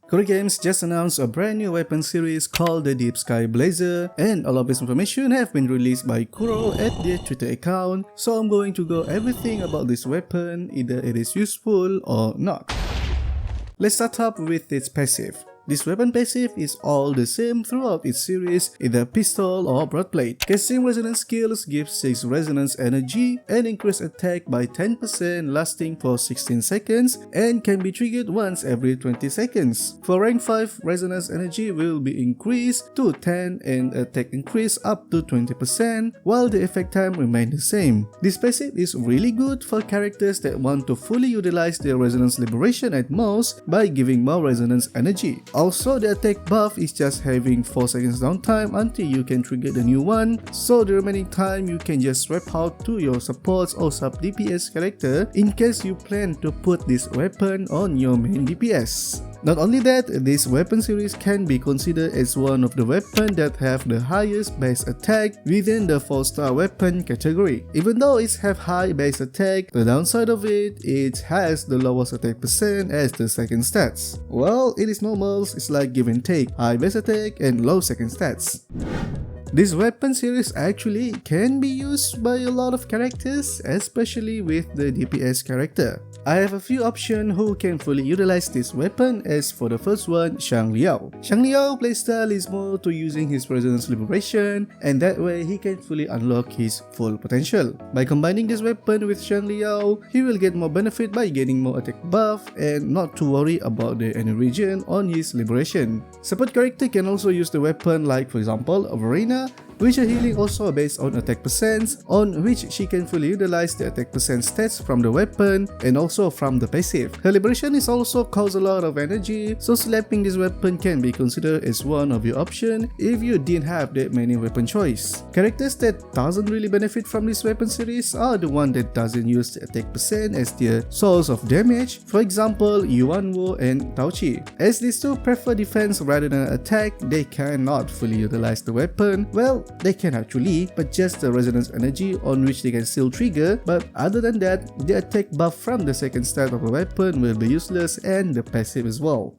Core Games just announced a brand new weapon series called the Deep Sky Blazer, and all of this information have been released by Kuro at their Twitter account, so I'm going to go everything about this weapon, either it is useful or not. Let's start up with its passive. This weapon passive is all the same throughout its series, either pistol or broadblade. Casting resonance skills gives 6 resonance energy and increase attack by 10% lasting for 16 seconds and can be triggered once every 20 seconds. For rank 5, resonance energy will be increased to 10 and attack increase up to 20% while the effect time remains the same. This passive is really good for characters that want to fully utilize their resonance liberation at most by giving more resonance energy. Also, the attack buff is just having 4 seconds downtime until you can trigger the new one, so the remaining time you can just swap out to your supports or sub DPS character in case you plan to put this weapon on your main DPS. Not only that, this weapon series can be considered as one of the weapons that have the highest base attack within the 4-star weapon category. Even though it have high base attack, the downside of it has the lowest attack percent as the second stats. Well, it is normal, it's like give and take, high base attack and low second stats. This weapon series actually can be used by a lot of characters, especially with the DPS character. I have a few options who can fully utilize this weapon. As for the first one, Shang Liao. Shang Liao playstyle is more to using his resonance liberation, and that way he can fully unlock his full potential. By combining this weapon with Shang Liao, he will get more benefit by getting more attack buff and not to worry about the enemy region on his liberation. Support character can also use the weapon, like for example Verena, which are healing also based on attack percents, on which she can fully utilize the attack percent stats from the weapon and also from the passive. Her liberation is also cause a lot of energy, so slapping this weapon can be considered as one of your options if you didn't have that many weapon choice. Characters that doesn't really benefit from this weapon series are the one that doesn't use the attack percent as their source of damage, for example Yuanwu and Taochi. As these two prefer defense rather than attack, they cannot fully utilize the weapon. Well, they can actually, but just the resonance energy on which they can still trigger, but other than that, the attack buff from the second stat of the weapon will be useless and the passive as well.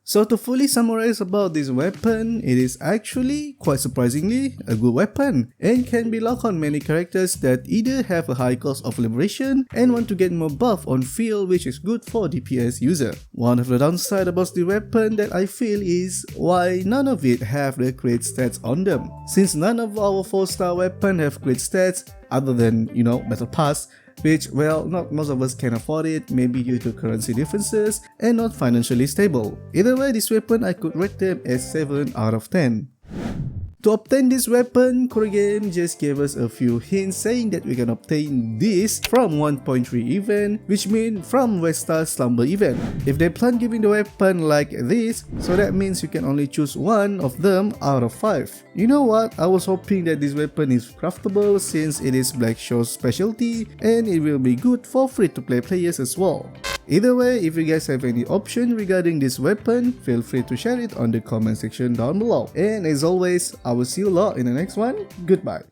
So to fully summarize about this weapon, it is actually, quite surprisingly, a good weapon and can be locked on many characters that either have a high cost of liberation and want to get more buff on field, which is good for DPS user. One of the downside about the weapon that I feel is why none of it have the crit stats on them. Since none of our 4-star weapon have crit stats other than, Battle Pass, which, well, not most of us can afford it, maybe due to currency differences and not financially stable. Either way, this weapon I could rate them as 7 out of 10. To obtain this weapon, Core Game just gave us a few hints saying that we can obtain this from 1.3 event, which means from Westar Slumber event. If they plan giving the weapon like this, so that means you can only choose one of them out of 5. You know what, I was hoping that this weapon is craftable since it is Black Show's specialty and it will be good for free to play players as well. Either way, if you guys have any option regarding this weapon, feel free to share it on the comment section down below. And as always, I will see you lot in the next one. Goodbye.